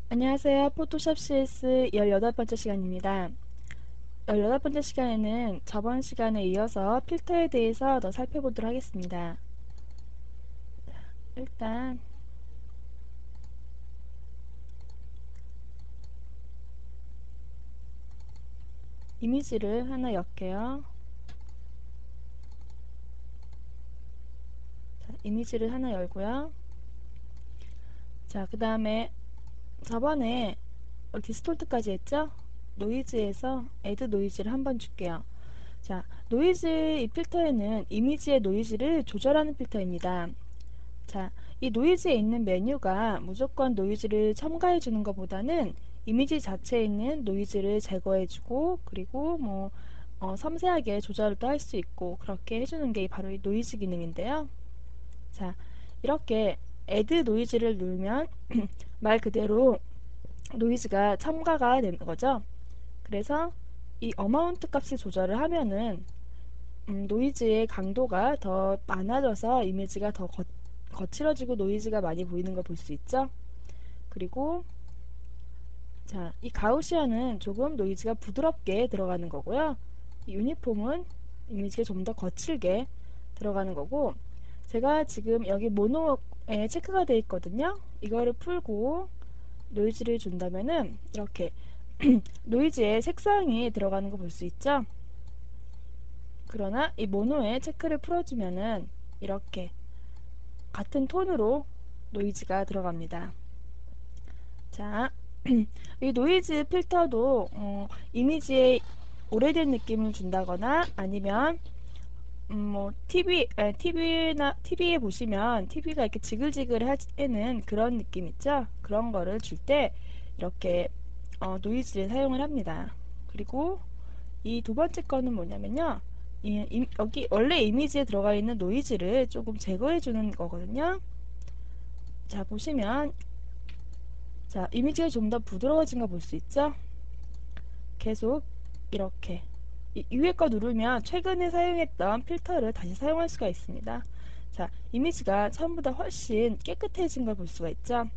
안녕하세요. 포토샵 CS 18번째 시간입니다. 18번째 시간에는 저번 시간에 이어서 필터에 대해서 더 살펴보도록 하겠습니다. 일단 이미지를 하나 엮게요. 자, 이미지를 하나 열고요. 자, 그 다음에 저번에 디스톨트까지 했죠? 노이즈에서 애드 노이즈를 한번 줄게요. 자, 노이즈 이 필터에는 이미지의 노이즈를 조절하는 필터입니다. 자, 이 노이즈에 있는 메뉴가 무조건 노이즈를 첨가해 주는 것보다는 이미지 자체에 있는 노이즈를 제거해 주고, 그리고 섬세하게 조절도 할 수 있고, 그렇게 해주는 게 바로 이 노이즈 기능인데요. 자, 이렇게 add 노이즈를 누르면 말 그대로 노이즈가 첨가가 되는 거죠. 그래서 이 어마운트 값을 조절을 하면은 노이즈의 강도가 더 많아져서 이미지가 더 거칠어지고 노이즈가 많이 보이는 걸 볼 수 있죠. 그리고 자, 이 가우시안은 조금 노이즈가 부드럽게 들어가는 거고요. 이 유니폼은 이미지가 좀 더 거칠게 들어가는 거고, 제가 지금 여기 모노에 체크가 되어 있거든요. 이거를 풀고 노이즈를 준다면은 이렇게 노이즈의 색상이 들어가는 거 볼 수 있죠. 그러나 이 모노에 체크를 풀어주면은 이렇게 같은 톤으로 노이즈가 들어갑니다. 자, 이 노이즈 필터도 이미지에 오래된 느낌을 준다거나 아니면 TV에 보시면 TV가 이렇게 지글지글 하는 그런 느낌 있죠? 그런 거를 줄 때 이렇게 노이즈를 사용을 합니다. 그리고 이 두 번째 거는 뭐냐면요. 여기 원래 이미지에 들어가 있는 노이즈를 조금 제거해 주는 거거든요. 자, 보시면 자, 이미지가 좀 더 부드러워진 거 볼 수 있죠? 계속 이렇게 위에 거 누르면 최근에 사용했던 필터를 다시 사용할 수가 있습니다. 자, 이미지가 처음보다 훨씬 깨끗해진 걸 볼 수가 있죠?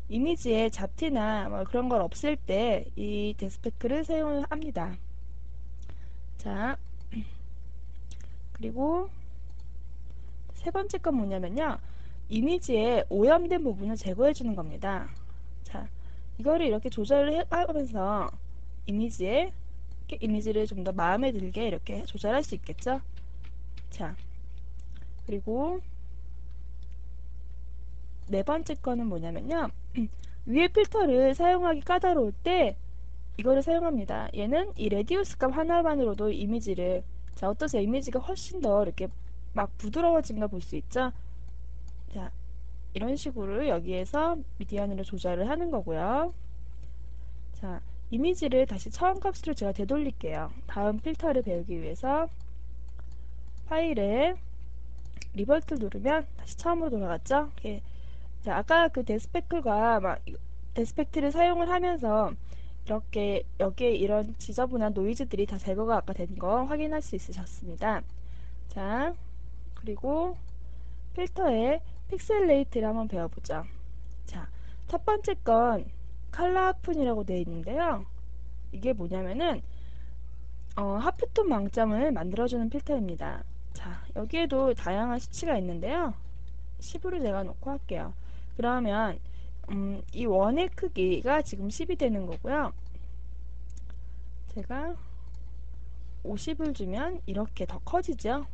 이미지에 잡티나 뭐 그런 걸 없앨 때 이 데스페크를 사용을 합니다. 자, 그리고 세 번째 건 뭐냐면요. 이미지에 오염된 부분을 제거해 주는 겁니다. 자, 이거를 이렇게 조절을 하면서 이미지에 이미지를 좀 더 마음에 들게 이렇게 조절할 수 있겠죠. 자, 그리고 네 번째 거는 뭐냐면요. 위에 필터를 사용하기 까다로울 때 이거를 사용합니다. 얘는 이 레디우스 값 하나만으로도 이미지를 자, 어떠세요? 이미지가 훨씬 더 이렇게 막 부드러워진 걸 볼 수 있죠. 자, 이런 식으로 여기에서 미디안으로 조절을 하는 거고요. 자, 이미지를 다시 처음 값으로 제가 되돌릴게요. 다음 필터를 배우기 위해서 파일에 리버트를 누르면 다시 처음으로 돌아갔죠. 이렇게. 자, 아까 그 데스펙트가 데스펙트를 사용을 하면서 이렇게 여기에 이런 지저분한 노이즈들이 다 제거가 아까 된 거 확인할 수 있으셨습니다. 자, 그리고 필터의 픽셀레이트를 한번 배워보죠. 자, 첫 번째 건 컬러하푼이라고 되어 있는데요. 이게 뭐냐면은 하프톤 망점을 만들어주는 필터입니다. 자, 여기에도 다양한 수치가 있는데요. 10으로 제가 놓고 할게요. 그러면 이 원의 크기가 지금 10이 되는 거고요. 제가 50을 주면 이렇게 더 커지죠.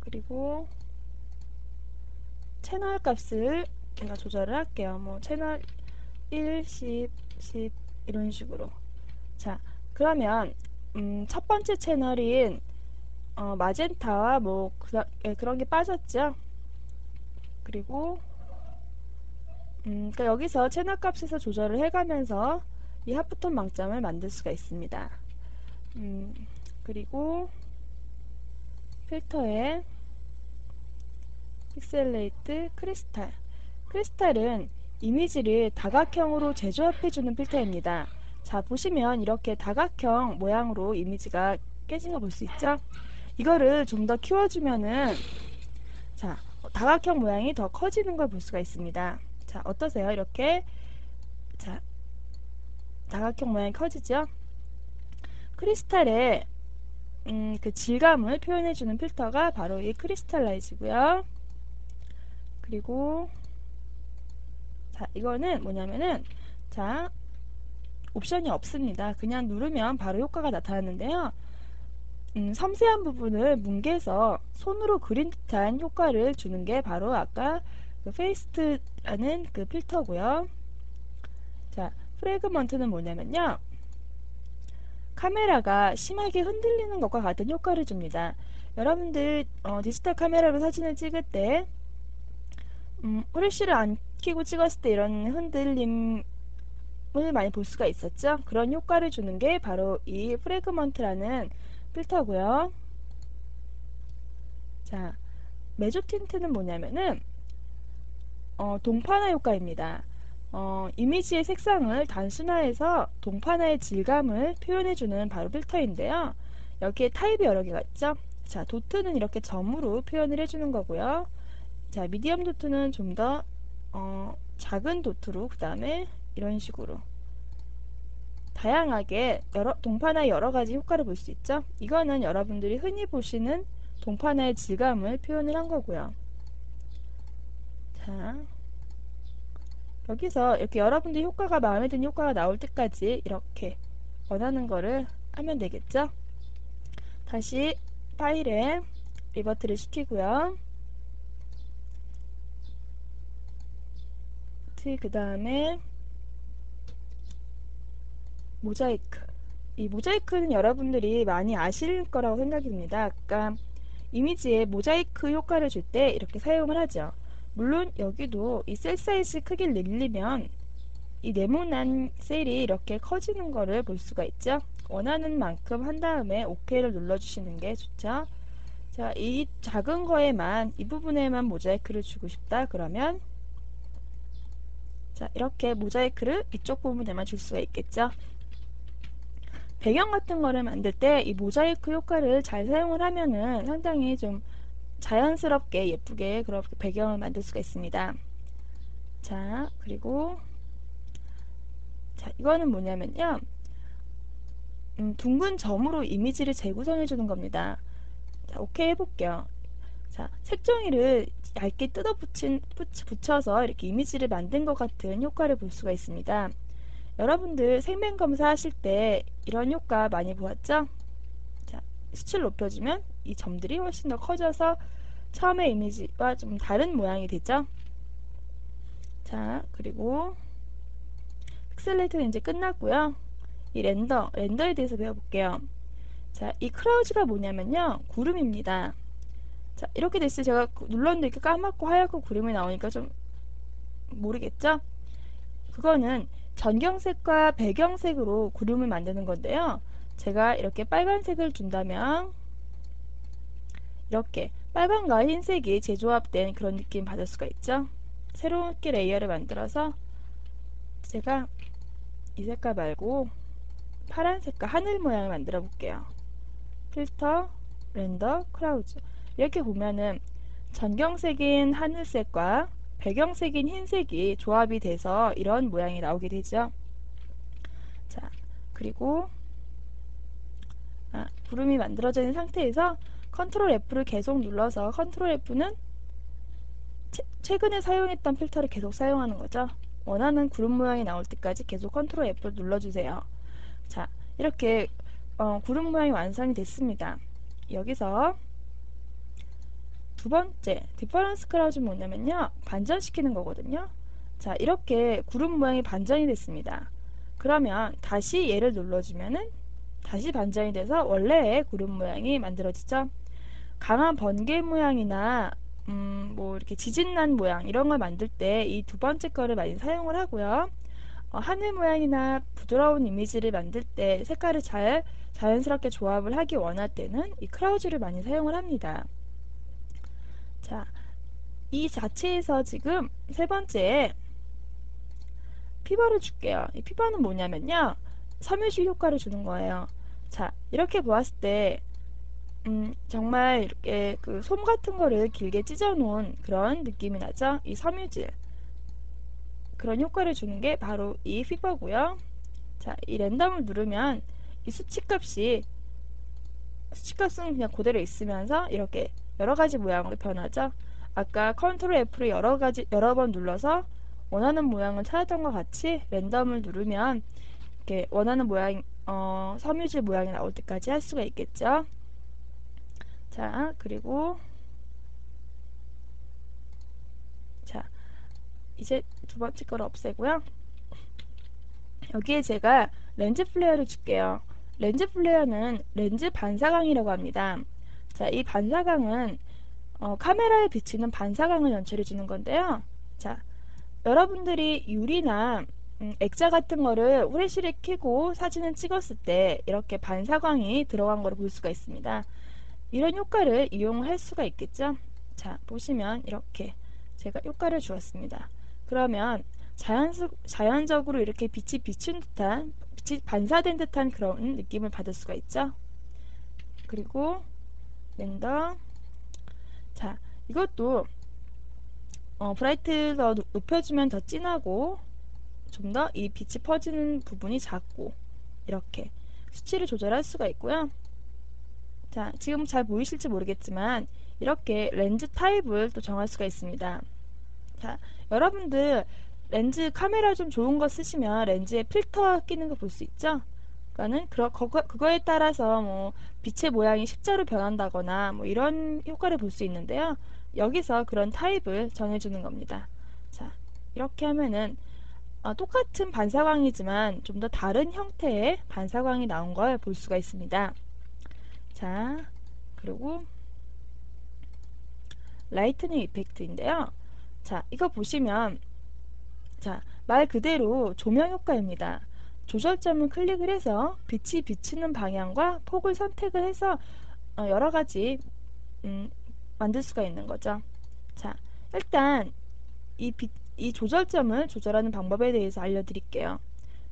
그리고 채널 값을 제가 조절을 할게요. 뭐 채널 1, 10, 10 이런 식으로. 자, 그러면 첫 번째 채널인 마젠타와 그런 게 빠졌죠. 그리고 그러니까 여기서 채널 값에서 조절을 해가면서 이 하프톤 망점을 만들 수가 있습니다. 음, 그리고 필터에 픽셀레이트 크리스탈. 크리스탈은 이미지를 다각형으로 재조합해주는 필터입니다. 자, 보시면 이렇게 다각형 모양으로 이미지가 깨진 거 볼 수 있죠? 이거를 좀 더 키워주면은 자, 다각형 모양이 더 커지는 걸 볼 수가 있습니다. 자, 어떠세요? 이렇게 자, 다각형 모양이 커지죠? 크리스탈의 그 질감을 표현해주는 필터가 바로 이 크리스탈라이즈고요. 그리고 자, 이거는 뭐냐면은 자, 옵션이 없습니다. 그냥 누르면 바로 효과가 나타나는데요. 섬세한 부분을 뭉개서 손으로 그린 듯한 효과를 주는 게 바로 아까 그 페이스트라는 그 필터고요. 자, 프래그먼트는 뭐냐면요. 카메라가 심하게 흔들리는 것과 같은 효과를 줍니다. 여러분들 디지털 카메라로 사진을 찍을 때 후레쉬를 안 켜고 찍었을 때 이런 흔들림을 많이 볼 수가 있었죠. 그런 효과를 주는 게 바로 이 프래그먼트라는 필터고요. 자, 메조 틴트는 뭐냐면은 동파나 효과입니다. 이미지의 색상을 단순화해서 동파나의 질감을 표현해주는 바로 필터인데요. 여기에 타입이 여러 개가 있죠. 자, 도트는 이렇게 점으로 표현을 해주는 거고요. 자, 미디엄 도트는 좀 더 작은 도트로 그 다음에 이런 식으로 다양하게 동파나의 여러 가지 효과를 볼 수 있죠. 이거는 여러분들이 흔히 보시는 동파나의 질감을 표현을 한 거고요. 자, 여기서 이렇게 여러분들 효과가 마음에 드는 효과가 나올 때까지 이렇게 원하는 거를 하면 되겠죠. 다시 파일에 리버트를 시키고요. 그 다음에 모자이크. 이 모자이크는 여러분들이 많이 아실 거라고 생각이 듭니다. 아까 이미지에 모자이크 효과를 줄 때 이렇게 사용을 하죠. 물론 여기도 이 셀 사이즈 크기를 늘리면 이 네모난 셀이 이렇게 커지는 거를 볼 수가 있죠. 원하는 만큼 한 다음에 OK를 눌러주시는 게 좋죠. 자, 이 작은 거에만, 이 부분에만 모자이크를 주고 싶다. 그러면 자, 이렇게 모자이크를 이쪽 부분에만 줄 수가 있겠죠. 배경 같은 거를 만들 때 이 모자이크 효과를 잘 사용을 하면은 상당히 좀 자연스럽게 예쁘게 그렇게 배경을 만들 수가 있습니다. 자, 그리고 자, 이거는 뭐냐면요. 둥근 점으로 이미지를 재구성해 주는 겁니다. 자, 오케이 해볼게요. 자, 색종이를 얇게 붙여서 이렇게 이미지를 만든 것 같은 효과를 볼 수가 있습니다. 여러분들 생명 검사하실 때 이런 효과 많이 보았죠? 자, 수치를 높여주면 이 점들이 훨씬 더 커져서 처음의 이미지와 좀 다른 모양이 되죠? 자, 그리고 픽셀레이트는 이제 끝났고요. 이 렌더에 대해서 배워볼게요. 자, 이 크라우즈가 뭐냐면요. 구름입니다. 자, 이렇게 됐을 때 제가 눌렀는데 이렇게 까맣고 하얗고 구름이 나오니까 좀 모르겠죠? 그거는 전경색과 배경색으로 구름을 만드는 건데요. 제가 이렇게 빨간색을 준다면 이렇게 빨간과 흰색이 재조합된 그런 느낌 받을 수가 있죠. 새롭게 레이어를 만들어서 제가 이 색깔 말고 파란 색깔 하늘 모양을 만들어 볼게요. 필터, 렌더, 크라우즈. 이렇게 보면은 전경색인 하늘색과 배경색인 흰색이 조합이 돼서 이런 모양이 나오게 되죠. 자, 그리고 구름이 만들어져 있는 상태에서 컨트롤 F를 계속 눌러서 컨트롤 F는 최근에 사용했던 필터를 계속 사용하는 거죠. 원하는 구름 모양이 나올 때까지 계속 컨트롤 F를 눌러주세요. 자, 이렇게 구름 모양이 완성이 됐습니다. 여기서 두 번째 디퍼런스 크라우즈는 뭐냐면요. 반전시키는 거거든요. 자, 이렇게 구름 모양이 반전이 됐습니다. 그러면 다시 얘를 눌러주면은 다시 반전이 돼서 원래의 구름 모양이 만들어지죠. 강한 번개 모양이나 뭐 이렇게 지진난 모양 이런 걸 만들 때 이 두 번째 거를 많이 사용을 하고요. 하늘 모양이나 부드러운 이미지를 만들 때 색깔을 잘 자연스럽게 조합을 하기 원할 때는 이 크라우즈를 많이 사용을 합니다. 자, 이 자체에서 지금 세 번째 피버를 줄게요. 이 피버는 뭐냐면요. 섬유질 효과를 주는 거예요. 자, 이렇게 보았을 때 정말 이렇게 그 솜 같은 거를 길게 찢어 놓은 그런 느낌이 나죠? 이 섬유질. 그런 효과를 주는 게 바로 이 피버고요. 자, 이 랜덤을 누르면 이 수치값은 그냥 그대로 있으면서 이렇게 여러 가지 모양으로 변하죠. 아까 컨트롤 F를 여러 번 눌러서 원하는 모양을 찾았던 것 같이 랜덤을 누르면 이렇게 원하는 모양, 섬유질 모양이 나올 때까지 할 수가 있겠죠. 자, 그리고 자, 이제 두 번째 걸 없애고요. 여기에 제가 렌즈 플레어를 줄게요. 렌즈 플레어는 렌즈 반사광이라고 합니다. 자, 이 반사광은 카메라에 비치는 반사광을 연출해 주는 건데요. 자, 여러분들이 유리나 액자 같은 거를 후레쉬를 켜고 사진을 찍었을 때 이렇게 반사광이 들어간 거를 볼 수가 있습니다. 이런 효과를 이용할 수가 있겠죠. 자, 보시면 이렇게 제가 효과를 주었습니다. 그러면 자연적으로 이렇게 빛이 비춘 듯한, 빛이 반사된 듯한 그런 느낌을 받을 수가 있죠. 그리고 랜덤. 자, 이것도 브라이트 더 높여주면 더 진하고 좀 더 이 빛이 퍼지는 부분이 작고 이렇게 수치를 조절할 수가 있고요. 자, 지금 잘 보이실지 모르겠지만 이렇게 렌즈 타입을 또 정할 수가 있습니다. 자, 여러분들 렌즈 카메라 좀 좋은 거 쓰시면 렌즈에 필터 끼는 거 볼 수 있죠? 그러니까는 그거에 따라서 뭐 빛의 모양이 십자로 변한다거나 뭐 이런 효과를 볼 수 있는데요. 여기서 그런 타입을 정해주는 겁니다. 자, 이렇게 하면은 똑같은 반사광이지만 좀 더 다른 형태의 반사광이 나온 걸 볼 수가 있습니다. 자, 그리고 라이트닝 이펙트인데요. 자, 이거 보시면 자, 말 그대로 조명 효과입니다. 조절점을 클릭을 해서 빛이 비치는 방향과 폭을 선택을 해서 여러 가지 만들 수가 있는 거죠. 자, 일단 이 조절점을 조절하는 방법에 대해서 알려드릴게요.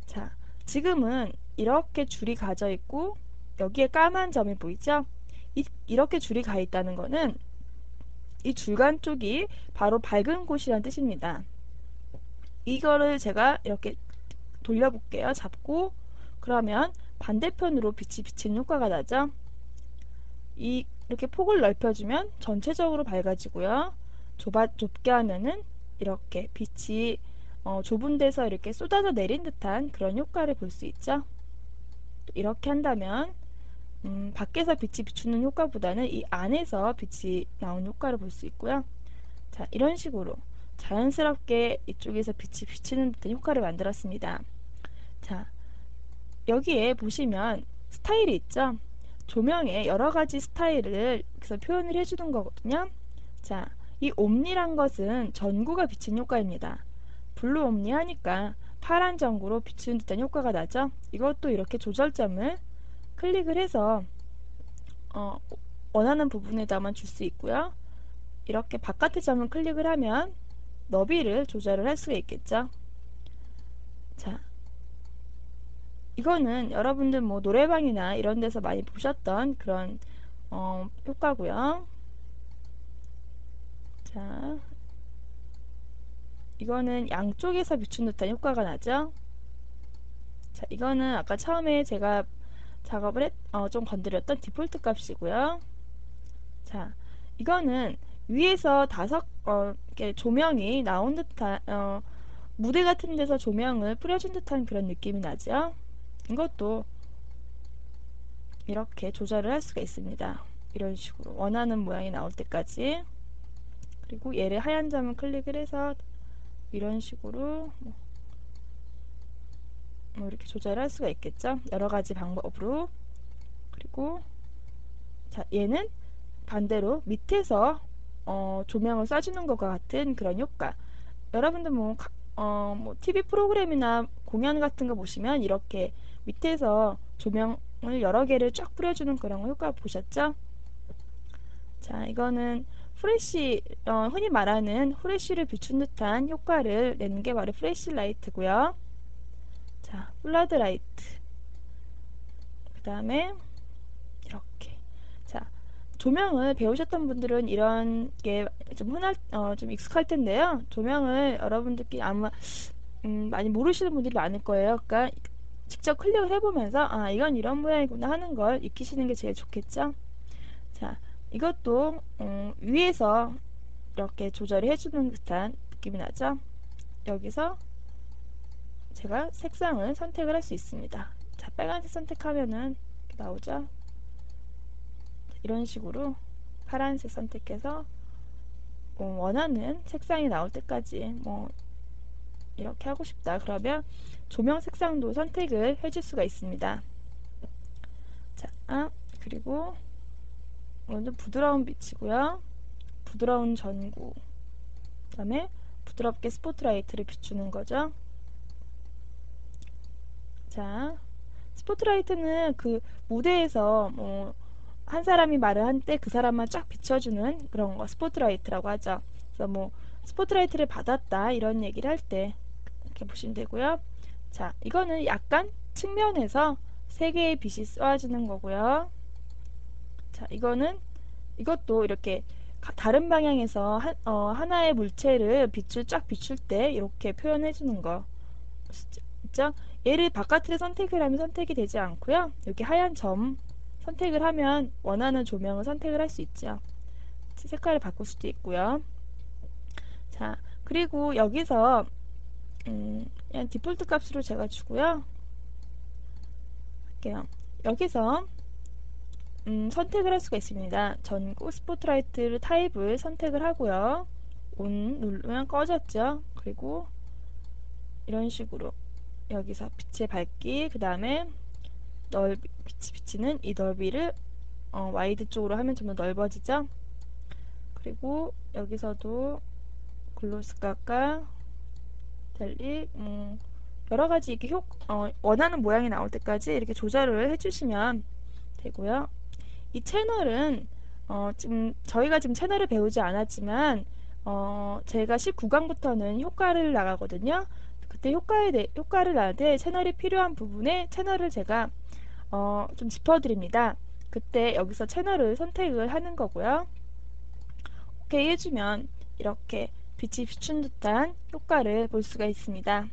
자, 지금은 이렇게 줄이 가져 있고 여기에 까만 점이 보이죠? 이렇게 줄이 가 있다는 거는 이 줄간 쪽이 바로 밝은 곳이란 뜻입니다. 이거를 제가 이렇게 돌려볼게요. 잡고 그러면 반대편으로 빛이 비치는 효과가 나죠. 이렇게 폭을 넓혀주면 전체적으로 밝아지고요. 좁게 하면은 이렇게 빛이 좁은 데서 이렇게 쏟아져 내린 듯한 그런 효과를 볼 수 있죠. 이렇게 한다면 밖에서 빛이 비추는 효과보다는 이 안에서 빛이 나온 효과를 볼 수 있고요. 자, 이런 식으로 자연스럽게 이쪽에서 빛이 비치는 듯한 효과를 만들었습니다. 자, 여기에 보시면 스타일이 있죠? 조명의 여러 가지 스타일을 여기서 표현을 해주는 거거든요. 자, 이 옴니란 것은 전구가 비치는 효과입니다. 블루 옴니 하니까 파란 전구로 비추는 듯한 효과가 나죠? 이것도 이렇게 조절점을 클릭을 해서 원하는 부분에다만 줄 수 있고요. 이렇게 바깥의 점을 클릭을 하면 너비를 조절을 할 수가 있겠죠. 자, 이거는 여러분들 뭐 노래방이나 이런 데서 많이 보셨던 그런 효과고요. 자, 이거는 양쪽에서 비춘 듯한 효과가 나죠. 자, 이거는 아까 처음에 제가 좀 건드렸던 디폴트 값이고요. 자, 이거는 위에서 이렇게 조명이 나온 듯한, 무대 같은 데서 조명을 뿌려준 듯한 그런 느낌이 나죠. 이것도 이렇게 조절을 할 수가 있습니다. 이런 식으로 원하는 모양이 나올 때까지. 그리고 얘를 하얀 점을 클릭을 해서 이런 식으로 뭐 이렇게 조절할 수가 있겠죠. 여러 가지 방법으로. 그리고 자, 얘는 반대로 밑에서 조명을 쏴주는 것과 같은 그런 효과. 여러분들 뭐 TV 프로그램이나 공연 같은 거 보시면 이렇게 밑에서 조명을 여러 개를 쫙 뿌려주는 그런 효과 보셨죠? 자, 이거는 후레쉬, 흔히 말하는 후레쉬를 비춘 듯한 효과를 내는 게 바로 프레쉬 라이트고요. 자, 플러드 라이트. 그 다음에 이렇게. 자, 조명을 배우셨던 분들은 이런 게 좀 좀 익숙할 텐데요. 조명을 여러분들끼리 아마 많이 모르시는 분들이 많을 거예요. 그러니까 직접 클릭을 해보면서 아 이건 이런 모양이구나 하는 걸 익히시는 게 제일 좋겠죠. 자, 이것도 위에서 이렇게 조절을 해주는 듯한 느낌이 나죠. 여기서 제가 색상을 선택을 할 수 있습니다. 자, 빨간색 선택하면은 이렇게 나오죠. 이런 식으로 파란색 선택해서 원하는 색상이 나올 때까지 뭐 이렇게 하고 싶다 그러면 조명 색상도 선택을 해줄 수가 있습니다. 자, 그리고 먼저 부드러운 빛이고요. 부드러운 전구, 그 다음에 부드럽게 스포트라이트를 비추는 거죠. 자, 스포트라이트는 그 무대에서 뭐 한 사람이 말을 할 때 그 사람만 쫙 비춰주는 그런 거 스포트라이트라고 하죠. 그래서 뭐 스포트라이트를 받았다 이런 얘기를 할 때 이렇게 보시면 되고요. 자, 이거는 약간 측면에서 세 개의 빛이 쏘아지는 거고요. 자, 이것도 이렇게 다른 방향에서 하나의 물체를 빛을 쫙 비출 때 이렇게 표현해 주는 거 있죠? 얘를 바깥으로 선택을 하면 선택이 되지 않고요. 여기 하얀 점 선택을 하면 원하는 조명을 선택을 할 수 있죠. 색깔을 바꿀 수도 있고요. 자, 그리고 여기서 그냥 디폴트 값으로 제가 주고요. 할게요. 여기서 선택을 할 수가 있습니다. 전구 스포트라이트 타입을 선택을 하고요. 온 누르면 꺼졌죠. 그리고 이런 식으로 여기서 빛의 밝기, 그 다음에 빛이 비치는 이 넓이를 와이드 쪽으로 하면 좀 더 넓어지죠. 그리고 여기서도 글로스각과 달리 여러가지 이렇게 원하는 모양이 나올 때까지 이렇게 조절을 해주시면 되고요. 이 채널은 지금 저희가 지금 채널을 배우지 않았지만 제가 19강부터는 효과를 나가거든요. 그때 효과를 나갈 채널이 필요한 부분에 채널을 제가 좀 짚어드립니다. 그때 여기서 채널을 선택을 하는 거고요. 오케이 해주면 이렇게 빛이 비춘 듯한 효과를 볼 수가 있습니다.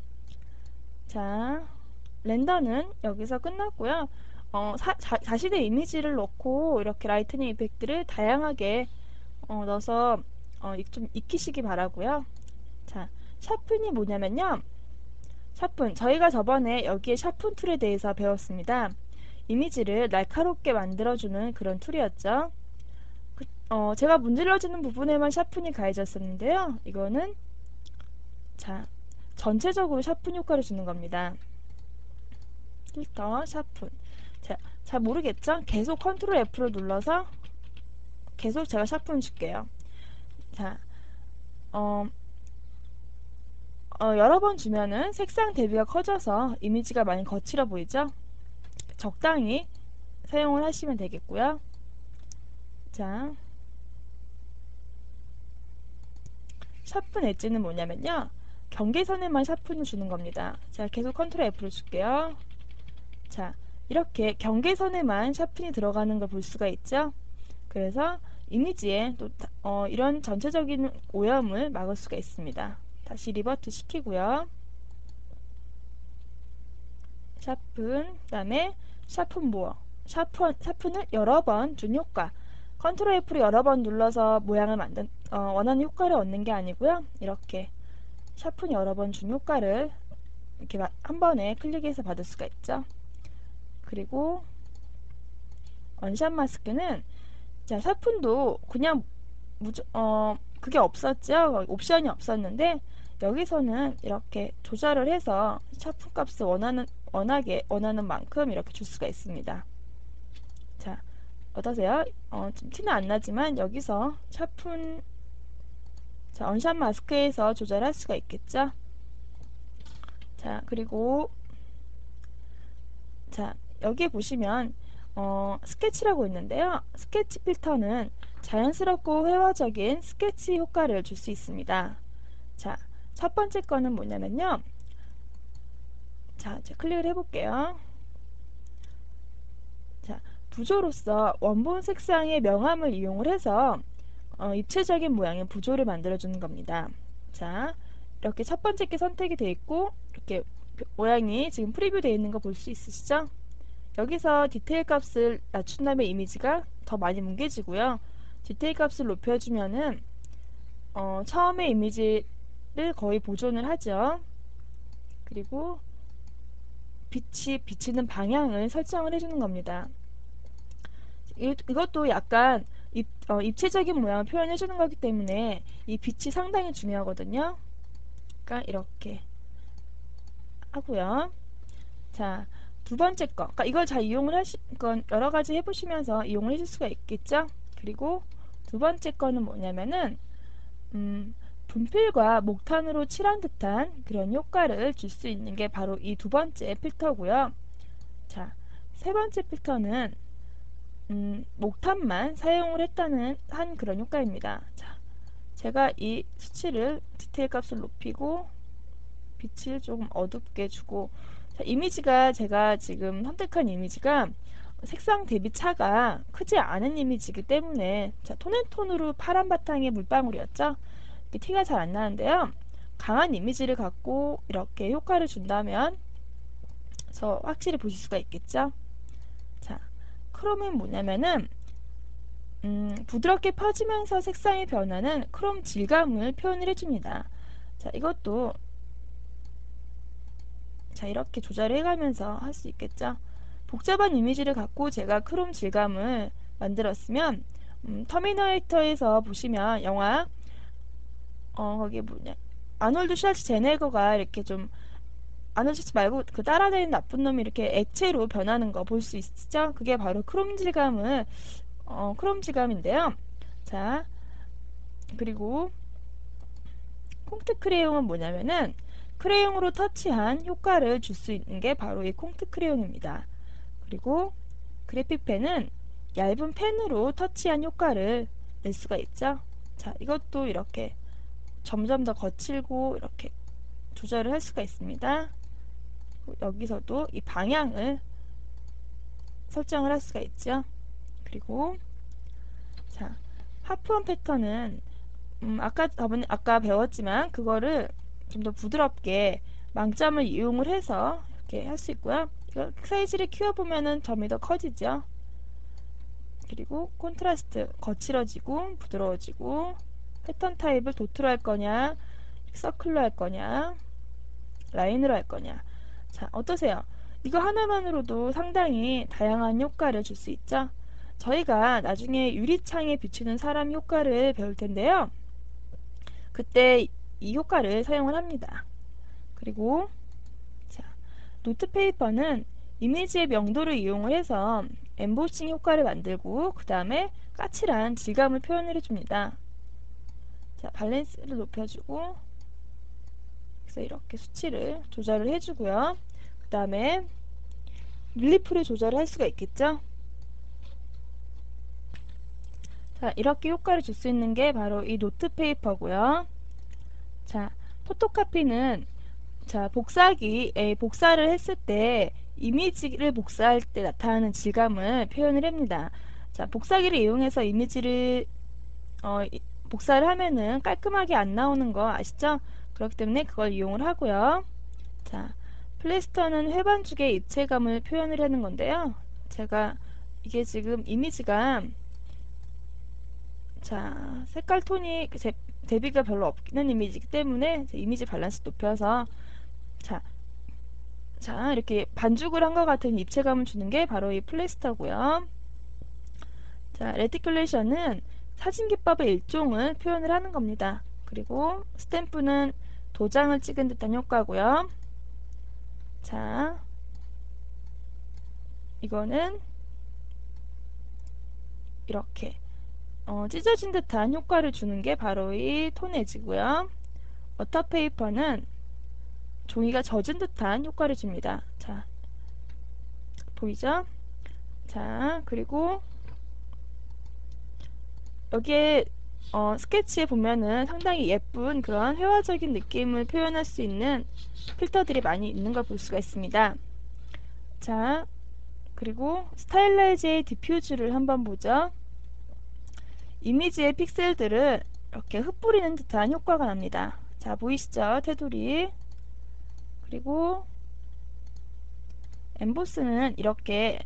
자, 렌더는 여기서 끝났고요. 자신의 이미지를 넣고 이렇게 라이트닝 이펙트를 다양하게 넣어서 좀 익히시기 바라고요. 자, 샤픈이 뭐냐면요. 샤픈, 저희가 저번에 여기에 샤픈 툴에 대해서 배웠습니다. 이미지를 날카롭게 만들어주는 그런 툴이었죠. 제가 문질러지는 부분에만 샤픈이 가해졌었는데요. 이거는 자, 전체적으로 샤픈 효과를 주는 겁니다. 필터, 샤픈. 자, 잘 모르겠죠? 계속 컨트롤 F를 눌러서 계속 제가 샤픈 줄게요. 자, 여러 번 주면은 색상 대비가 커져서 이미지가 많이 거칠어 보이죠? 적당히 사용을 하시면 되겠고요. 자, 샤픈 엣지는 뭐냐면요. 경계선에만 샤픈을 주는 겁니다. 자, 계속 컨트롤 F를 줄게요. 자, 이렇게 경계선에만 샤픈이 들어가는 걸 볼 수가 있죠. 그래서 이미지에 또 이런 전체적인 오염을 막을 수가 있습니다. 다시 리버트 시키고요. 샤픈, 그 다음에 샤픈 모어. 샤픈을 여러 번 준 효과. 컨트롤 F를 여러 번 눌러서 모양을 원하는 효과를 얻는 게 아니고요. 이렇게 샤픈 여러 번 준 효과를 이렇게 한 번에 클릭해서 받을 수가 있죠. 그리고 원샷 마스크는 자, 샤픈도 그냥 그게 없었죠. 옵션이 없었는데 여기서는 이렇게 조절을 해서 샤픈 값을 원하는 만큼 이렇게 줄 수가 있습니다. 자, 어떠세요? 좀 티는 안 나지만 여기서 샤픈 자, 원샷 마스크에서 조절할 수가 있겠죠. 자, 그리고 자, 여기에 보시면 스케치라고 있는데요. 스케치 필터는 자연스럽고 회화적인 스케치 효과를 줄 수 있습니다. 자, 첫 번째 거는 뭐냐면요. 자, 제가 클릭을 해볼게요. 자, 부조로서 원본 색상의 명암을 이용을 해서 입체적인 모양의 부조를 만들어주는 겁니다. 자, 이렇게 첫 번째 게 선택이 되어 있고 이렇게 모양이 지금 프리뷰 되어 있는 거 볼 수 있으시죠? 여기서 디테일 값을 낮춘 다음에 이미지가 더 많이 뭉개지고요. 디테일 값을 높여주면은 처음에 이미지를 거의 보존을 하죠. 그리고 빛이 비치는 방향을 설정을 해주는 겁니다. 이것도 약간 입체적인 모양을 표현해주는 거기 때문에 이 빛이 상당히 중요하거든요. 그러니까 이렇게 하고요. 자, 두 번째 거. 그러니까 이걸 잘 이용을 하실 건 여러 가지 해보시면서 이용을 해줄 수가 있겠죠. 그리고 두 번째 거는 뭐냐면은 분필과 목탄으로 칠한 듯한 그런 효과를 줄 수 있는 게 바로 이 두 번째 필터고요. 자, 세 번째 필터는 목탄만 사용을 했다는 한 그런 효과입니다. 자, 제가 이 수치를 디테일 값을 높이고 빛을 조금 어둡게 주고, 자, 이미지가 제가 지금 선택한 이미지가 색상 대비 차가 크지 않은 이미지이기 때문에, 자, 톤앤톤으로 파란 바탕에 물방울이었죠. 티가 잘 안 나는데요. 강한 이미지를 갖고 이렇게 효과를 준다면 확실히 보실 수가 있겠죠. 자, 크롬은 뭐냐면은 부드럽게 퍼지면서 색상이 변하는 크롬 질감을 표현을 해줍니다. 자, 이것도 자, 이렇게 조절을 해가면서 할 수 있겠죠. 복잡한 이미지를 갖고 제가 크롬 질감을 만들었으면 터미네이터에서 보시면 영화 거기 뭐냐, 아놀드 슈왈츠제네거가 이렇게 좀, 아놀드 슈왈츠 말고 그 따라다니는 나쁜 놈이 이렇게 액체로 변하는 거 볼 수 있죠. 그게 바로 크롬 질감인데요. 자, 그리고 콩트 크레용은 뭐냐면은 크레용으로 터치한 효과를 줄 수 있는 게 바로 이 콩트 크레용입니다. 그리고 그래픽 펜은 얇은 펜으로 터치한 효과를 낼 수가 있죠. 자, 이것도 이렇게 점점 더 거칠고 이렇게 조절을 할 수가 있습니다. 여기서도 이 방향을 설정을 할 수가 있죠. 그리고 자, 하프원 패턴은 아까 배웠지만 그거를 좀 더 부드럽게 망점을 이용을 해서 이렇게 할 수 있고요. 이거 사이즈를 키워보면은 점이 더 커지죠. 그리고 콘트라스트 거칠어지고 부드러워지고, 패턴 타입을 도트로 할 거냐 서클로 할 거냐 라인으로 할 거냐. 자, 어떠세요? 이거 하나만으로도 상당히 다양한 효과를 줄 수 있죠. 저희가 나중에 유리창에 비추는 사람 효과를 배울 텐데요. 그때 이 효과를 사용을 합니다. 그리고 자, 노트페이퍼는 이미지의 명도를 이용을 해서 엠보싱 효과를 만들고 그 다음에 까칠한 질감을 표현을 해줍니다. 자, 밸런스를 높여주고, 그래서 이렇게 수치를 조절을 해주고요. 그 다음에 릴리프를 조절을 할 수가 있겠죠. 자, 이렇게 효과를 줄 수 있는 게 바로 이 노트페이퍼고요. 자, 포토카피는 자, 복사를 했을 때 이미지를 복사할 때 나타나는 질감을 표현을 합니다. 자, 복사기를 이용해서 이미지를 복사를 하면은 깔끔하게 안 나오는 거 아시죠? 그렇기 때문에 그걸 이용을 하고요. 자, 플래스터는 회반죽의 입체감을 표현을 하는 건데요. 제가 이게 지금 이미지가 자, 색깔 톤이 대비가 별로 없는 이미지이기 때문에 이미지 밸런스 높여서 자, 이렇게 반죽을 한 것 같은 입체감을 주는 게 바로 이 플래스터고요. 자, 레티큘레이션은 사진 기법의 일종을 표현을 하는 겁니다. 그리고 스탬프는 도장을 찍은 듯한 효과고요. 자, 이거는 이렇게 찢어진 듯한 효과를 주는 게 바로 이 톤에지고요. 워터페이퍼는 종이가 젖은 듯한 효과를 줍니다. 자, 보이죠? 자, 그리고 여기에 스케치에 보면은 상당히 예쁜 그런 회화적인 느낌을 표현할 수 있는 필터들이 많이 있는 걸 볼 수가 있습니다. 자, 그리고 스타일라이즈의 디퓨즈를 한번 보죠. 이미지의 픽셀들을 이렇게 흩뿌리는 듯한 효과가 납니다. 자, 보이시죠? 테두리. 그리고 엠보스는 이렇게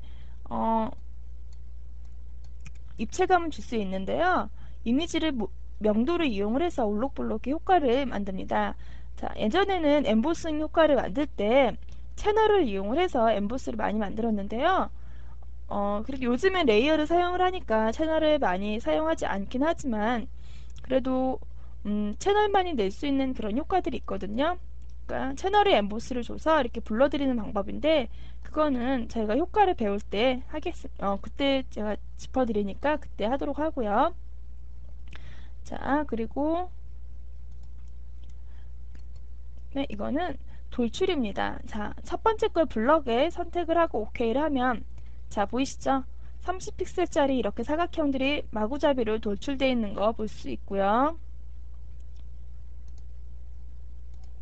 입체감을 줄 수 있는데요. 이미지를 명도를 이용을 해서 올록볼록의 효과를 만듭니다. 자, 예전에는 엠보싱 효과를 만들 때 채널을 이용을 해서 엠보스를 많이 만들었는데요. 그리고 요즘엔 레이어를 사용을 하니까 채널을 많이 사용하지 않긴 하지만 그래도 채널만이 낼 수 있는 그런 효과들이 있거든요. 그러니까 채널에 엠보스를 줘서 이렇게 불러드리는 방법인데 그거는 저희가 효과를 배울 때 그때 제가 짚어드리니까 그때 하도록 하고요. 자, 그리고 네, 이거는 돌출입니다. 자, 첫 번째 걸 블럭에 선택을 하고 OK를 하면 자, 보이시죠? 30픽셀짜리 이렇게 사각형들이 마구잡이로 돌출되어 있는 거 볼 수 있고요.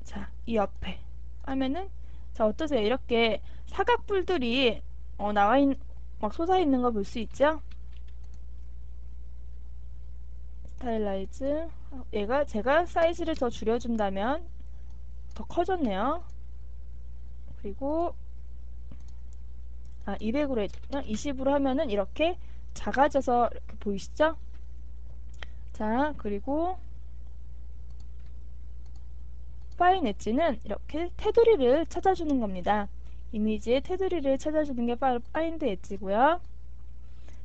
자, 이 옆에 하면은 자, 어떠세요? 이렇게 사각뿔들이 막 솟아있는 거 볼 수 있죠? 스타일라이즈 얘가 제가 사이즈를 더 줄여준다면 더 커졌네요. 그리고 200으로 했죠? 20으로 하면은 이렇게 작아져서 이렇게 보이시죠? 자, 그리고 파인 엣지는 이렇게 테두리를 찾아주는 겁니다. 이미지의 테두리를 찾아주는 게 바로 파인드 엣지고요.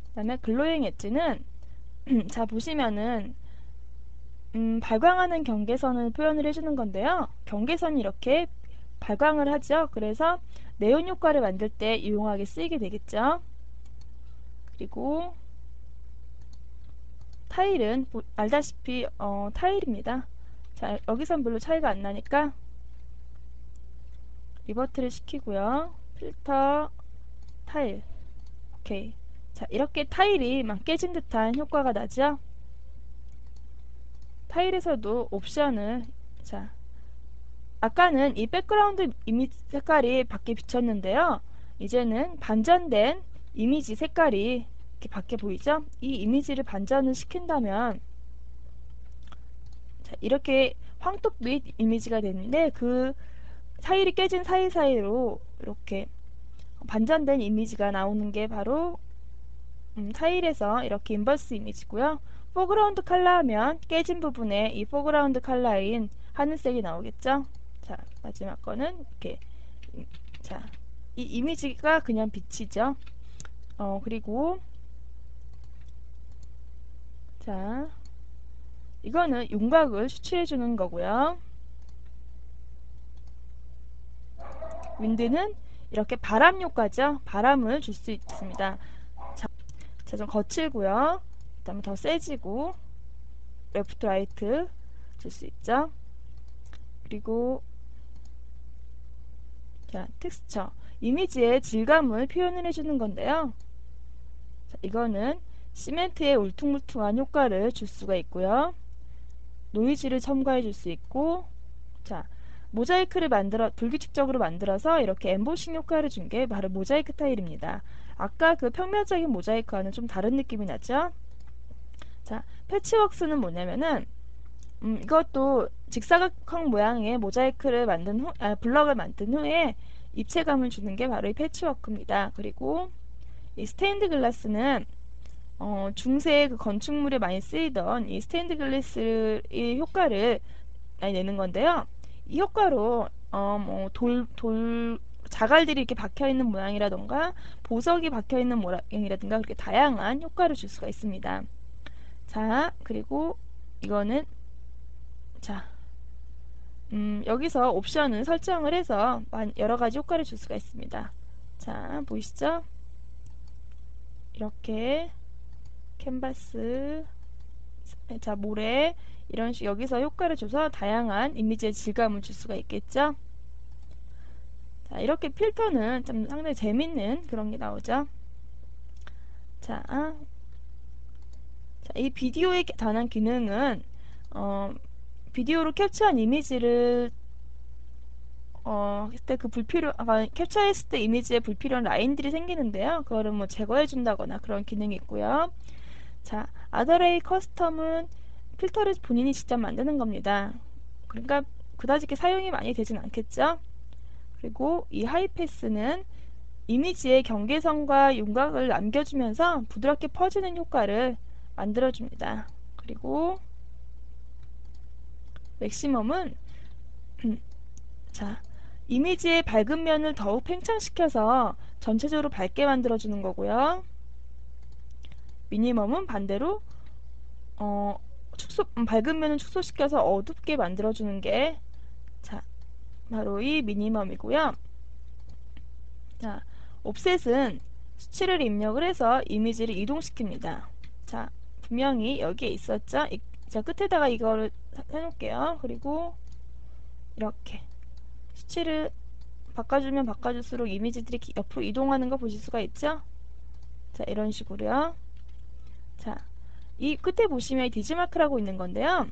그 다음에 글로잉 엣지는 자, 보시면은 발광하는 경계선을 표현을 해주는 건데요. 경계선이 이렇게 발광을 하죠. 그래서 네온 효과를 만들 때 유용하게 쓰이게 되겠죠. 그리고 타일은 알다시피 타일입니다. 자, 여기선 별로 차이가 안 나니까 리버트를 시키고요. 필터 타일 오케이. 자, 이렇게 타일이 막 깨진 듯한 효과가 나죠. 타일에서도 옵션을 자, 아까는 이 백그라운드 이미지 색깔이 밖에 비쳤는데요. 이제는 반전된 이미지 색깔이 이렇게 밖에 보이죠? 이 이미지를 반전을 시킨다면 자, 이렇게 황토빛 이미지가 되는데 그 타일이 깨진 사이사이로 이렇게 반전된 이미지가 나오는 게 바로 타일에서 이렇게 인버스 이미지고요. 포그라운드 컬러 하면 깨진 부분에 이 포그라운드 컬러인 하늘색이 나오겠죠. 자, 마지막 거는 이렇게 자, 이 이미지가 그냥 빛이죠. 그리고 자, 이거는 윤곽을 추출해 주는 거고요. 윈드는 이렇게 바람 효과죠. 바람을 줄 수 있습니다. 자, 좀 거칠고요. 그 다음에 더 세지고 레프트 라이트 줄 수 있죠. 그리고 자, 텍스처 이미지의 질감을 표현을 해주는 건데요. 자, 이거는 시멘트의 울퉁불퉁한 효과를 줄 수가 있고요. 노이즈를 첨가해 줄 수 있고 자, 모자이크를 불규칙적으로 만들어서 이렇게 엠보싱 효과를 준 게 바로 모자이크 타일입니다. 아까 그 평면적인 모자이크와는 좀 다른 느낌이 나죠? 자, 패치웍스는 뭐냐면은 이것도 직사각형 모양의 모자이크를 블럭을 만든 후에 입체감을 주는 게 바로 이 패치워크입니다. 그리고 이 스테인드 글라스는 중세 그 건축물에 많이 쓰이던 이 스테인드 글라스의 효과를 많이 내는 건데요. 이 효과로 뭐 자갈들이 이렇게 박혀 있는 모양이라던가 보석이 박혀 있는 모양이라든가 그렇게 다양한 효과를 줄 수가 있습니다. 자, 그리고 이거는 자, 여기서 옵션을 설정을 해서 여러 가지 효과를 줄 수가 있습니다. 자, 보이시죠? 이렇게 캔버스, 자, 모래 이런 식 여기서 효과를 줘서 다양한 이미지의 질감을 줄 수가 있겠죠? 자, 이렇게 필터는 좀 상당히 재밌는 그런 게 나오죠. 자, 이 비디오에 관한 기능은 비디오로 캡처한 이미지를 그때 캡처했을 때 이미지에 불필요한 라인들이 생기는데요. 그거를 뭐 제거해 준다거나 그런 기능이 있고요. 자, 아더레이 커스텀은 필터를 본인이 직접 만드는 겁니다. 그러니까 그다지 사용이 많이 되진 않겠죠. 그리고 이 하이패스는 이미지의 경계선과 윤곽을 남겨주면서 부드럽게 퍼지는 효과를 만들어줍니다. 그리고 맥시멈은 자, 이미지의 밝은 면을 더욱 팽창시켜서 전체적으로 밝게 만들어주는 거고요. 미니멈은 반대로 밝은 면을 축소시켜서 어둡게 만들어주는 게 자, 바로 이 미니멈이고요. 자, 옵셋은 수치를 입력을 해서 이미지를 이동시킵니다. 자, 분명히 여기에 있었죠? 자, 끝에다가 이거를 해놓을게요. 그리고 이렇게 수치를 바꿔주면 바꿔줄수록 이미지들이 옆으로 이동하는 거 보실 수가 있죠? 자, 이런 식으로요. 자, 이 끝에 보시면 디지마크라고 있는 건데요.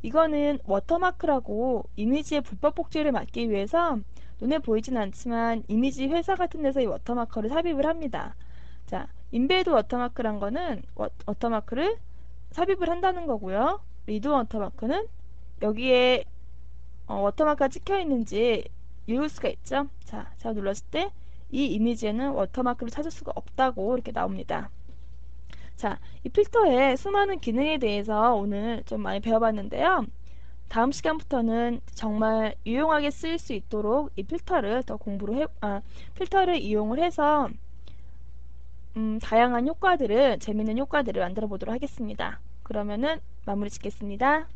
이거는 워터마크라고 이미지의 불법 복제를 막기 위해서 눈에 보이진 않지만 이미지 회사 같은 데서 이 워터마커를 삽입을 합니다. 자, 인베드 워터마크란 거는 워터마크를 삽입을 한다는 거고요. 리드 워터마크는 여기에 워터마크가 찍혀 있는지 읽을 수가 있죠. 자, 제가 눌렀을 때 이 이미지에는 워터마크를 찾을 수가 없다고 이렇게 나옵니다. 자, 이 필터의 수많은 기능에 대해서 오늘 좀 많이 배워봤는데요. 다음 시간부터는 정말 유용하게 쓰일 수 있도록 이 필터를 더 필터를 이용을 해서 다양한 효과들을, 재밌는 효과들을 만들어 보도록 하겠습니다. 그러면은 마무리 짓겠습니다.